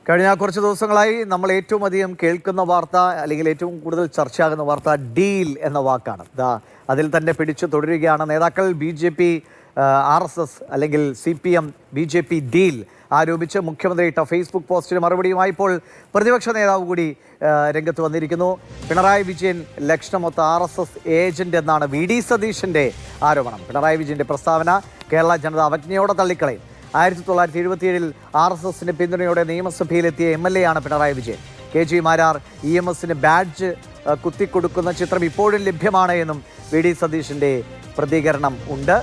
കഴിഞ്ഞ കുറച്ച് ദിവസങ്ങളായി നമ്മൾ ഏറ്റവും അധികം കേൾക്കുന്ന വാർത്ത അല്ലെങ്കിൽ ഏറ്റവും കൂടുതൽ ചർച്ചയാകുന്ന വാർത്ത ഡീൽ എന്ന വാക്കാണ്. അതിൽ തന്നെ പിടിച്ചു തുടരുകയാണ് നേതാക്കൾ. BJP RSS അല്ലെങ്കിൽ CPM BJP ഡീൽ ആരോപിച്ച് മുഖ്യമന്ത്രി ഇട്ട ഫേസ്ബുക്ക് പോസ്റ്റിന് മറുപടിയുമായി ഇപ്പോൾ പ്രതിപക്ഷ നേതാവ് കൂടി രംഗത്ത് വന്നിരിക്കുന്നു. പിണറായി വിജയൻ ലക്ഷണമൊത്ത RSS ഏജന്റ് എന്നാണ് VD സതീശന്റെ ആരോപണം. പിണറായി വിജയന്റെ പ്രസ്താവന കേരള ജനത അവജ്ഞയോടെ തള്ളിക്കളയും. 1977 RSSന്റെ പിന്തുണയോടെ നിയമസഭയിലെത്തിയ MLA ആണ് പിണറായി വിജയൻ. KG മാരാർ EMSന് ബാഡ്ജ് കുത്തിക്കൊടുക്കുന്ന ചിത്രം ഇപ്പോഴും ലഭ്യമാണ് എന്നും VD സതീശന്റെ പ്രതികരണം ഉണ്ട്.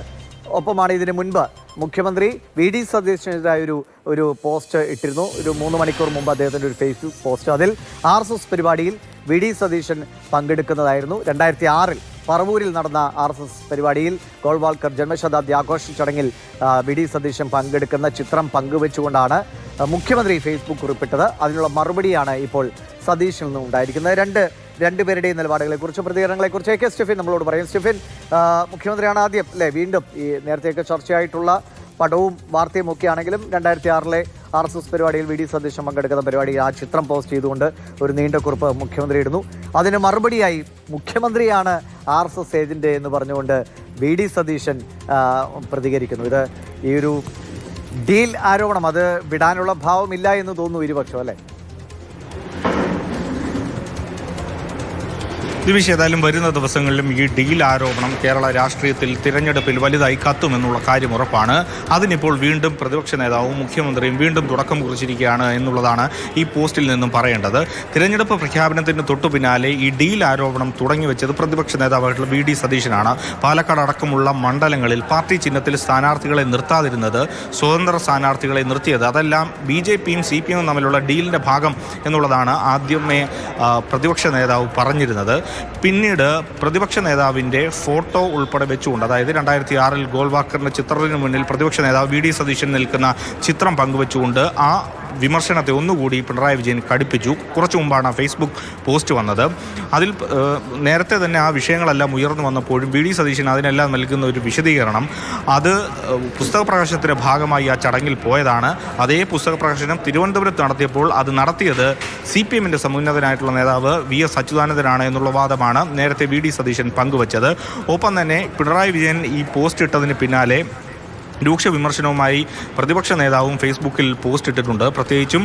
ഒപ്പമാണ് ഇതിന് മുൻപ് മുഖ്യമന്ത്രി VD സതീശനെതിരായ ഒരു പോസ്റ്റ് ഇട്ടിരുന്നു. ഒരു 3 മണിക്കൂർ മുമ്പ് അദ്ദേഹത്തിൻ്റെ ഒരു ഫേസ്ബുക്ക് പോസ്റ്റ്. അതിൽ RSS പരിപാടിയിൽ VD സതീശൻ പങ്കെടുക്കുന്നതായിരുന്നു. 2006 പറവൂരിൽ നടന്ന RSS പരിപാടിയിൽ ഗോൾവാൾക്കർ ജന്മശതാബ്ദി ആഘോഷ ചടങ്ങിൽ VD സതീശൻ പങ്കെടുക്കുന്ന ചിത്രം പങ്കുവെച്ചുകൊണ്ടാണ് മുഖ്യമന്ത്രി ഫേസ്ബുക്ക് കുറിപ്പിട്ടത്. അതിനുള്ള മറുപടിയാണ് ഇപ്പോൾ സതീശിൽ നിന്നും ഉണ്ടായിരിക്കുന്നത്. രണ്ടുപേരുടെയും നിലപാടുകളെക്കുറിച്ചും പ്രതികരണങ്ങളെക്കുറിച്ച് AK സ്റ്റെഫിൻ നമ്മളോട് പറയും. സ്റ്റെഫിൻ, മുഖ്യമന്ത്രിയാണ് ആദ്യം വീണ്ടും ഈ നേരത്തെയൊക്കെ ചർച്ചയായിട്ടുള്ള പടവും വാർത്തയും ഒക്കെ ആണെങ്കിലും 2006 RSS പരിപാടിയിൽ VD സതീശൻ പങ്കെടുക്കുന്ന പരിപാടിയിൽ ആ ചിത്രം പോസ്റ്റ് ചെയ്തുകൊണ്ട് ഒരു നീണ്ട കുറിപ്പ് മുഖ്യമന്ത്രി ഇടുന്നു. അതിന് മറുപടിയായി മുഖ്യമന്ത്രിയാണ് RSS ഏജന്റ് എന്ന് പറഞ്ഞുകൊണ്ട് VD സതീശൻ പ്രതികരിക്കുന്നു. ഇത് ഈ ഒരു ഡീൽ ആരോപണം അത് വിടാനുള്ള ഭാവമില്ല എന്ന് തോന്നുന്നു ഇരുപക്ഷം, അല്ലേ? ദിവിഷ്, ഏതായാലും വരുന്ന ദിവസങ്ങളിലും ഈ ഡീൽ ആരോപണം കേരള രാഷ്ട്രീയത്തിൽ തിരഞ്ഞെടുപ്പിൽ വലുതായി കത്തുമെന്നുള്ള കാര്യം ഉറപ്പാണ്. അതിനിപ്പോൾ വീണ്ടും പ്രതിപക്ഷ നേതാവും മുഖ്യമന്ത്രിയും വീണ്ടും തുടക്കം കുറിച്ചിരിക്കുകയാണ് എന്നുള്ളതാണ് ഈ പോസ്റ്റിൽ നിന്നും പറയേണ്ടത്. തിരഞ്ഞെടുപ്പ് പ്രഖ്യാപനത്തിന് തൊട്ടു പിന്നാലെ ഈ ഡീൽ ആരോപണം തുടങ്ങിവെച്ചത് പ്രതിപക്ഷ നേതാവായിട്ടുള്ള VD സതീശനാണ്. പാലക്കാട് അടക്കമുള്ള മണ്ഡലങ്ങളിൽ പാർട്ടി ചിഹ്നത്തിൽ സ്ഥാനാർത്ഥികളെ നിർത്താതിരുന്നത്, സ്വതന്ത്ര സ്ഥാനാർത്ഥികളെ നിർത്തിയത്, അതെല്ലാം BJPയും CPMും തമ്മിലുള്ള ഡീലിൻ്റെ ഭാഗം എന്നുള്ളതാണ് ആദ്യമേ പ്രതിപക്ഷ നേതാവ് പറഞ്ഞിരുന്നത്. പിന്നീട് പ്രതിപക്ഷ നേതാവിൻ്റെ ഫോട്ടോ ഉൾപ്പെടെ വെച്ചുകൊണ്ട്, അതായത് 2006 ഗോൾവാക്കറിൻ്റെ ചിത്രത്തിന് മുന്നിൽ പ്രതിപക്ഷ നേതാവ് VD സതീശൻ നിൽക്കുന്ന ചിത്രം പങ്കുവെച്ചുകൊണ്ട് ആ വിമർശനത്തെ ഒന്നുകൂടി പിണറായി വിജയൻ കടുപ്പിച്ചു. കുറച്ചു മുമ്പാണ് ഫേസ്ബുക്ക് പോസ്റ്റ് വന്നത്. അതിൽ നേരത്തെ തന്നെ ആ വിഷയങ്ങളെല്ലാം ഉയർന്നു വന്നപ്പോഴും VD സതീശൻ അതിനെല്ലാം നൽകുന്ന ഒരു വിശദീകരണം, അത് പുസ്തക പ്രകാശനത്തിൻ്റെ ഭാഗമായി ആ ചടങ്ങിൽ പോയതാണ്. അതേ പുസ്തക പ്രകാശനം തിരുവനന്തപുരത്ത് നടത്തിയപ്പോൾ അത് നടത്തിയത് CPMൻ്റെ സമുന്നതനായിട്ടുള്ള നേതാവ് VS അച്യുതാനന്ദനാണ് എന്നുള്ള വാദമാണ് നേരത്തെ VD സതീശൻ പങ്കുവച്ചത്. ഒപ്പം തന്നെ പിണറായി വിജയൻ ഈ പോസ്റ്റ് ഇട്ടതിന് പിന്നാലെ രൂക്ഷ വിമർശനവുമായി പ്രതിപക്ഷ നേതാവും ഫേസ്ബുക്കിൽ പോസ്റ്റ് ഇട്ടിട്ടുണ്ട്. പ്രത്യേകിച്ചും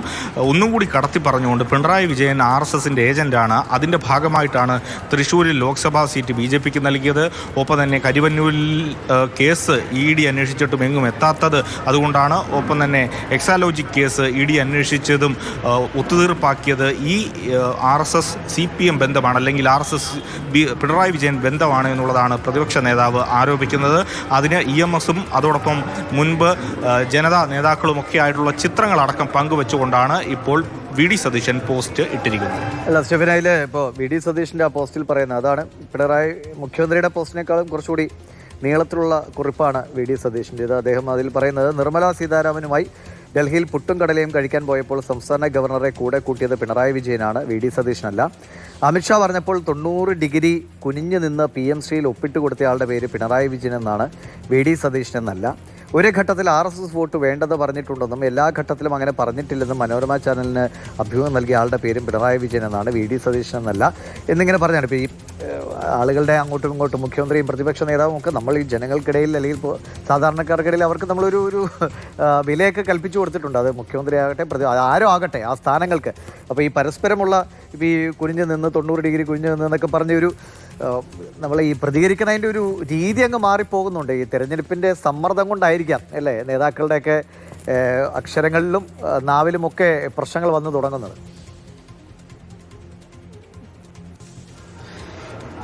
ഒന്നും കൂടി കടത്തി പറഞ്ഞുകൊണ്ട് പിണറായി വിജയൻ RSSൻ്റെ ഏജന്റാണ്, അതിൻ്റെ ഭാഗമായിട്ടാണ് തൃശ്ശൂരിൽ ലോക്സഭാ സീറ്റ് BJPക്ക് നൽകിയത്. ഒപ്പം തന്നെ കരിവന്നൂരിൽ കേസ് ED അന്വേഷിച്ചിട്ടും എങ്ങും എത്താത്തത് അതുകൊണ്ടാണ്. ഒപ്പം തന്നെ എക്സാലോജിക് കേസ് ED അന്വേഷിച്ചതും ഒത്തുതീർപ്പാക്കിയത് ഈ RSS CPM ബന്ധമാണ്, അല്ലെങ്കിൽ RSS പിണറായി വിജയൻ ബന്ധമാണ് എന്നുള്ളതാണ് പ്രതിപക്ഷ നേതാവ് ആരോപിക്കുന്നത്. അതിന് EMSും അതോടൊപ്പം മുൻപ് ജനതാ നേതാക്കളുമൊക്കെ ആയിട്ടുള്ള ചിത്രങ്ങളടക്കം പങ്കുവെച്ചുകൊണ്ടാണ് ഇപ്പോൾ VD സതീശൻ പോസ്റ്റ് ഇട്ടിരിക്കുന്നത്. അല്ല സ്റ്റെഫിനയില് ഇപ്പോൾ VD സതീശൻ്റെ ആ പോസ്റ്റിൽ പറയുന്നത് അതാണ്. പിണറായി മുഖ്യമന്ത്രിയുടെ പോസ്റ്റിനേക്കാളും കുറച്ചുകൂടി നീളത്തിലുള്ള കുറിപ്പാണ് VD സതീശൻ്റേത്. അദ്ദേഹം അതിൽ പറയുന്നത്, നിർമ്മലാ സീതാരാമനുമായി ഡൽഹിയിൽ പുട്ടും കടലയും കഴിക്കാൻ പോയപ്പോൾ സംസ്ഥാന ഗവർണറെ കൂടെ കൂട്ടിയത് പിണറായി വിജയനാണ്, VD സതീശനല്ല. അമിത്ഷാ പറഞ്ഞപ്പോൾ 90 ഡിഗ്രി കുനിഞ്ഞു നിന്ന് PMശ്രീയിൽ ഒപ്പിട്ട് കൊടുത്തയാളുടെ പേര് പിണറായി വിജയൻ എന്നാണ്, VD സതീശനെന്നല്ല. ഒരു ഘട്ടത്തിൽ RSS വോട്ട് വേണ്ടെന്ന് പറഞ്ഞിട്ടുണ്ടെന്നും എല്ലാ ഘട്ടത്തിലും അങ്ങനെ പറഞ്ഞിട്ടില്ലെന്നും മനോരമ ചാനലിന് അഭിമുഖം നൽകിയ ആളുടെ പേരും പിണറായി വിജയൻ എന്നാണ്, VD സതീശൻ എന്നല്ല എന്നിങ്ങനെ പറഞ്ഞാണ്. ഇപ്പോൾ ഈ ആളുകളുടെ അങ്ങോട്ടും ഇങ്ങോട്ടും മുഖ്യമന്ത്രിയും പ്രതിപക്ഷ നേതാവും ഒക്കെ നമ്മൾ ഈ ജനങ്ങൾക്കിടയിൽ അല്ലെങ്കിൽ സാധാരണക്കാർക്കിടയിൽ അവർക്ക് നമ്മളൊരു വിലയൊക്കെ കൽപ്പിച്ചു കൊടുത്തിട്ടുണ്ട്. അത് മുഖ്യമന്ത്രി ആകട്ടെ ആരോ ആകട്ടെ ആ സ്ഥാനങ്ങൾക്ക്. അപ്പോൾ ഈ പരസ്പരമുള്ള ഇപ്പോൾ ഈ കുനിഞ്ഞു നിന്ന് 90 ഡിഗ്രി കുനിഞ്ഞു നിന്ന് എന്നൊക്കെ പറഞ്ഞൊരു നമ്മൾ ഈ പ്രതികരിക്കുന്നതിൻ്റെ ഒരു രീതി അങ്ങ് മാറിപ്പോകുന്നുണ്ട്. ഈ തെരഞ്ഞെടുപ്പിൻ്റെ സമ്മർദ്ദം കൊണ്ടായിരിക്കാം അല്ലേ നേതാക്കളുടെയൊക്കെ അക്ഷരങ്ങളിലും നാവിലുമൊക്കെ പ്രശ്നങ്ങൾ വന്നു തുടങ്ങുന്നത്.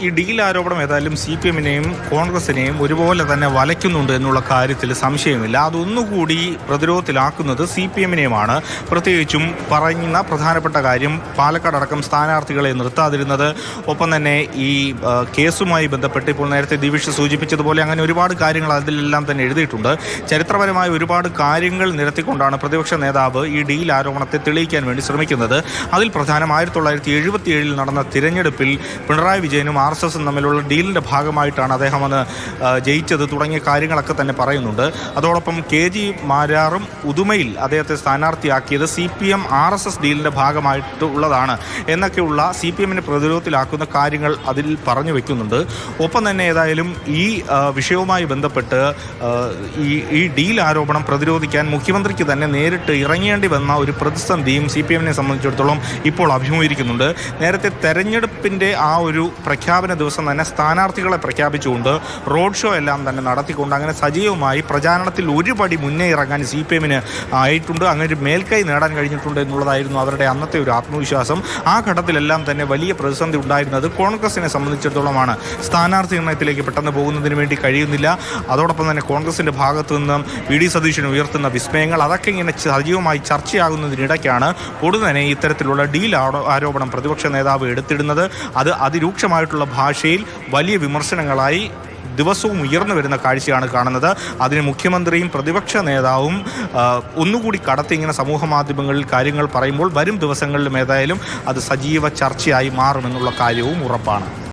ഈ ഡീൽ ആരോപണം ഏതായാലും CPMനെയും കോൺഗ്രസിനെയും ഒരുപോലെ തന്നെ വലയ്ക്കുന്നുണ്ട് എന്നുള്ള കാര്യത്തിൽ സംശയമില്ല. അതൊന്നുകൂടി പ്രതിരോധത്തിലാക്കുന്നത് CPMനെയുമാണ്. പ്രത്യേകിച്ചും പറയുന്ന പ്രധാനപ്പെട്ട കാര്യം പാലക്കാട് അടക്കം സ്ഥാനാർത്ഥികളെ നിർത്താതിരുന്നത്, ഒപ്പം തന്നെ ഈ കേസുമായി ബന്ധപ്പെട്ട് ഇപ്പോൾ നേരത്തെ ദിവിഷ് സൂചിപ്പിച്ചതുപോലെ അങ്ങനെ ഒരുപാട് കാര്യങ്ങൾ അതിലെല്ലാം തന്നെ എഴുതിയിട്ടുണ്ട്. ചരിത്രപരമായ ഒരുപാട് കാര്യങ്ങൾ നിരത്തിക്കൊണ്ടാണ് പ്രതിപക്ഷ നേതാവ് ഈ ഡീൽ ആരോപണത്തെ തെളിയിക്കാൻ വേണ്ടി ശ്രമിക്കുന്നത്. അതിൽ പ്രധാനം 1977 നടന്ന തിരഞ്ഞെടുപ്പിൽ പിണറായി വിജയനും RSSും തമ്മിലുള്ള ഡീലിൻ്റെ ഭാഗമായിട്ടാണ് അദ്ദേഹം അന്ന് ജയിച്ചത് തുടങ്ങിയ കാര്യങ്ങളൊക്കെ തന്നെ പറയുന്നുണ്ട്. അതോടൊപ്പം KG മാരാറും ഉദുമയിൽ അദ്ദേഹത്തെ സ്ഥാനാർത്ഥിയാക്കിയത് CPM RSS ഡീലിൻ്റെ ഭാഗമായിട്ടുള്ളതാണ് എന്നൊക്കെയുള്ള CPMനെ പ്രതിരോധത്തിലാക്കുന്ന കാര്യങ്ങൾ അതിൽ പറഞ്ഞു വെക്കുന്നുണ്ട്. ഒപ്പം തന്നെ ഏതായാലും ഈ വിഷയവുമായി ബന്ധപ്പെട്ട് ഈ ഡീൽ ആരോപണം പ്രതിരോധിക്കാൻ മുഖ്യമന്ത്രിക്ക് തന്നെ നേരിട്ട് ഇറങ്ങേണ്ടി വന്ന ഒരു പ്രതിസന്ധിയും CPMനെ സംബന്ധിച്ചിടത്തോളം ഇപ്പോൾ അഭിമുഖീകരിക്കുന്നുണ്ട്. നേരത്തെ തെരഞ്ഞെടുപ്പിൻ്റെ ആ ഒരു പ്രഖ്യാപന ദിവസം തന്നെ സ്ഥാനാർത്ഥികളെ പ്രഖ്യാപിച്ചുകൊണ്ട് റോഡ് ഷോ എല്ലാം തന്നെ നടത്തിക്കൊണ്ട് അങ്ങനെ സജീവമായി പ്രചാരണത്തിൽ ഒരു പടി മുന്നേ ഇറങ്ങാൻ CPMന് ആയിട്ടുണ്ട്. അങ്ങനെ ഒരു മേൽക്കൈ നേടാൻ കഴിഞ്ഞിട്ടുണ്ട് എന്നുള്ളതായിരുന്നു അവരുടെ അന്നത്തെ ഒരു ആത്മവിശ്വാസം. ആ ഘട്ടത്തിലെല്ലാം തന്നെ വലിയ പ്രതിസന്ധി ഉണ്ടായിരുന്നത് കോൺഗ്രസിനെ സംബന്ധിച്ചിടത്തോളമാണ്. സ്ഥാനാർത്ഥി നിർണയത്തിലേക്ക് പെട്ടെന്ന് പോകുന്നതിന് വേണ്ടി കഴിയുന്നില്ല. അതോടൊപ്പം തന്നെ കോൺഗ്രസിൻ്റെ ഭാഗത്തു നിന്നും VD സതീശൻ ഉയർത്തുന്ന വിസ്മയങ്ങൾ അതൊക്കെ ഇങ്ങനെ സജീവമായി ചർച്ചയാകുന്നതിനിടയ്ക്കാണ് പൊടുന്നനെ ഇത്തരത്തിലുള്ള ഡീൽ ആരോപണം പ്രതിപക്ഷ നേതാവ് എടുത്തിടുന്നത്. അത് അതിരൂക്ഷമായിട്ടുള്ള ഭാഷയിൽ വലിയ വിമർശനങ്ങളായി ദിവസവും ഉയർന്നു വരുന്ന കാഴ്ചയാണ് കാണുന്നത്. അതിന് മുഖ്യമന്ത്രിയും പ്രതിപക്ഷ നേതാവും ഒന്നുകൂടി കടത്തി ഇങ്ങനെ സമൂഹ മാധ്യമങ്ങളിൽ കാര്യങ്ങൾ പറയുമ്പോൾ വരും ദിവസങ്ങളിലും ഏതായാലും അത് സജീവ ചർച്ചയായി മാറുമെന്നുള്ള കാര്യവും ഉറപ്പാണ്.